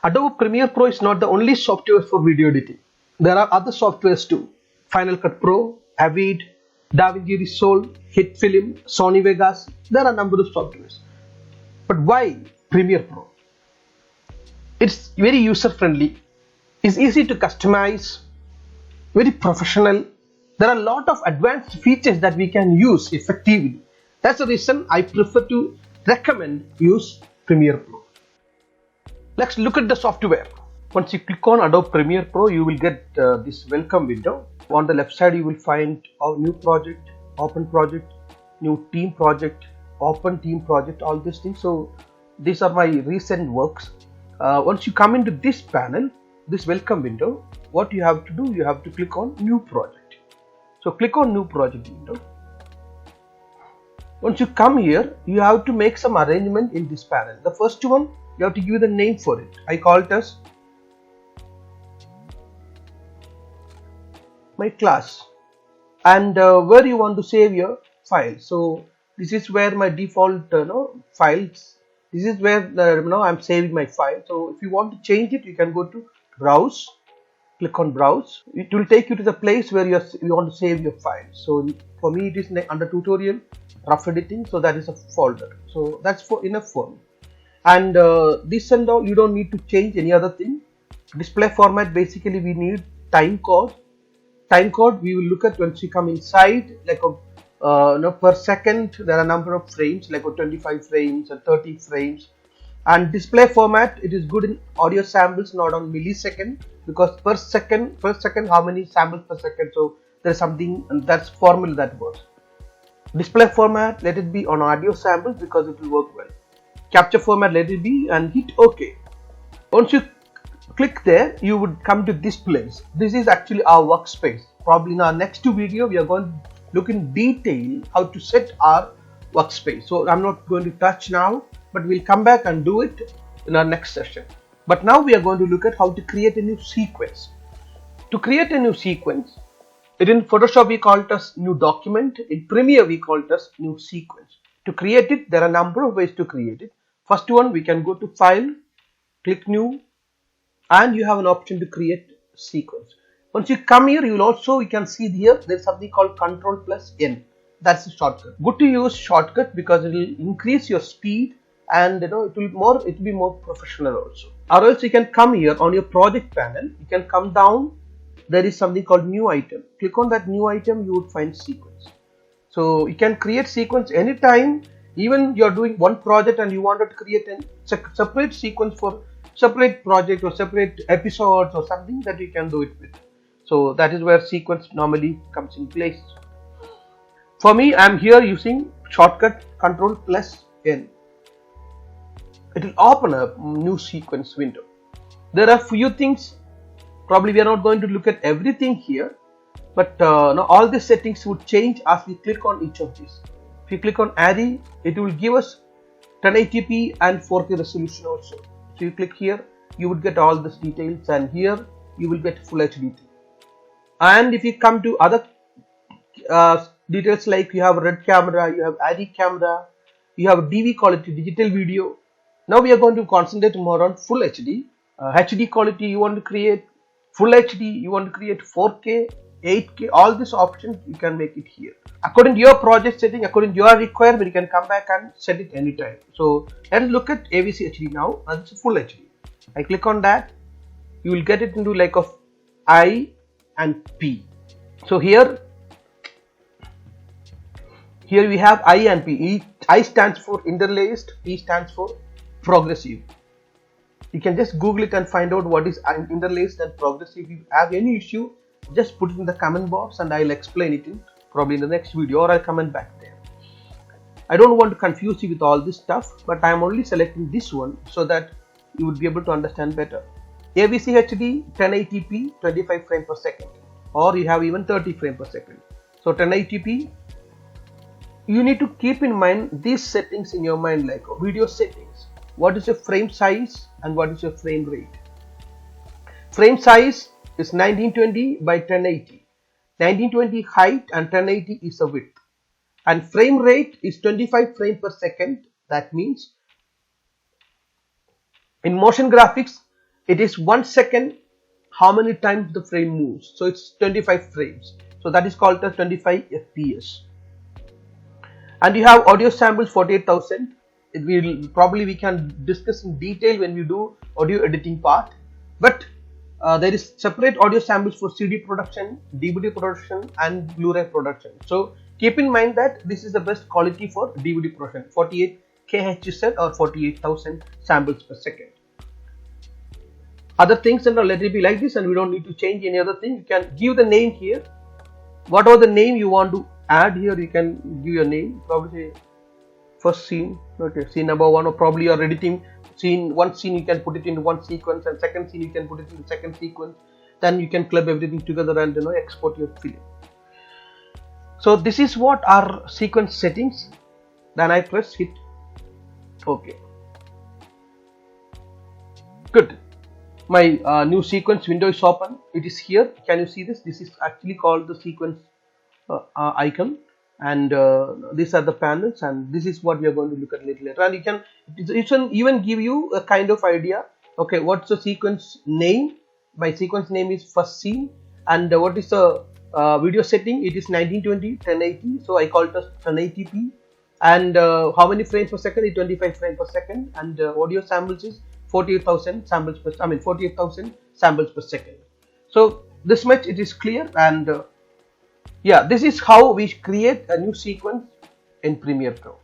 Adobe Premiere Pro is not the only software for video editing. There are other softwares too. Final Cut Pro, Avid, DaVinci Resolve, HitFilm, Sony Vegas. There are a number of softwares. But why Premiere Pro? It's very user friendly. It's easy to customize, very professional. There are a lot of advanced features that we can use effectively. That's the reason I prefer to recommend use Premiere Pro. Let's look at the software. Once you click on Adobe Premiere Pro, you will get this welcome window. On the left side, you will find our new project, open project, new team project, open team project, all these things. So these are my recent works. Once you come into this panel, this welcome window, what you have to do, you have to click on new project. So click on new project window. Once you come here, you have to make some arrangement in this panel. The first one, you have to give the name for it. I call it as my class, and where you want to save your file. So this is where my default files. This is where I'm saving my file. So if you want to change it, you can go to browse, click on browse. It will take you to the place where you want to save your file. So for me, it is under tutorial rough editing. So that is a folder. So that's for enough for me. And this and all, you don't need to change any other thing. Display format, basically we need time code. Time code we will look at once we come inside, like per second there are a number of frames, like 25 frames and 30 frames. And display format, it is good in audio samples, not on millisecond, because per second how many samples per second. So there is something, and that's formula that works. Display format, let it be on audio samples because it will work well. Capture format, let it be, and hit OK. Once you click there, you would come to this place. This is actually our workspace. Probably in our next video, we are going to look in detail how to set our workspace. So I'm not going to touch now, but we'll come back and do it in our next session. But now we are going to look at how to create a new sequence. To create a new sequence, in Photoshop we call it as new document. In Premiere we call it as new sequence. To create it, there are a number of ways to create it. First one, we can go to File, click New, and you have an option to create sequence. Once you come here, you can see here there's something called Ctrl+N. That's the shortcut. Good to use shortcut because it will increase your speed, and it will be more professional also. Or else you can come here on your project panel. You can come down. There is something called new item. Click on that new item. You would find sequence. So you can create sequence anytime. Even you're doing one project and you wanted to create a separate sequence for separate project or separate episodes or something, that you can do it with. So that is where sequence normally comes in place. For me, I'm here using shortcut Ctrl+N. It will open a new sequence window. There are few things. Probably we are not going to look at everything here, but now all the settings would change as we click on each of these. If you click on array, it will give us 1080p and 4K resolution also. So you click here, you would get all these details, and here you will get full HD. And if you come to other details, like you have red camera, you have array camera, you have DV quality, digital video. Now we are going to concentrate more on full HD. HD quality you want to create, full HD you want to create, 4K, 8K, all these options you can make it here. According to your project setting, according to your requirement, you can come back and set it anytime. So let's look at AVC HD now. That's full HD. I click on that. You will get it into like of I and P. So here we have I and P. I stands for interlaced, P stands for progressive. You can just Google it and find out what is interlaced and progressive. If you have any issue, just put it in the comment box and I'll explain it probably in the next video, or I'll comment back there. I don't want to confuse you with all this stuff, but I am only selecting this one so that you would be able to understand better. AVC HD 1080p 25 frames per second, or you have even 30 frames per second. So 1080p, you need to keep in mind these settings in your mind, like video settings. What is your frame size and what is your frame rate? Frame size is 1920 by 1080. 1920 height and 1080 is the width. and frame rate is 25 frames per second. That means in motion graphics it is 1 second how many times the frame moves, so it's 25 frames, so that is called as 25 fps. And you have audio samples 48,000. It will probably we can discuss in detail when we do audio editing part, but there is separate audio samples for CD production, DVD production and Blu-ray production. So keep in mind that this is the best quality for DVD production, 48 kHz or 48,000 samples per second. Other things and let it be like this, and we don't need to change any other thing. You can give the name here, whatever the name you want to add here, you can give your name. Probably say first scene, okay, scene number 1, or probably you're editing scene, one scene you can put it into one sequence, and second scene you can put it in the second sequence. Then you can club everything together and export your film. So this is what our sequence settings. Then I press hit OK. Good. My new sequence window is open. It is here. Can you see this? This is actually called the sequence icon, and these are the panels, and this is what we are going to look at little later. And you can even give you a kind of idea. Okay, what's the sequence name? My sequence name is first scene, and what is the video setting? It is 1920 1080, so I call it as 1080p. And how many frames per second? Is 25 frames per second, and audio samples is 48,000 samples per 48,000 samples per second. So this much it is clear, and yeah, this is how we create a new sequence in Premiere Pro.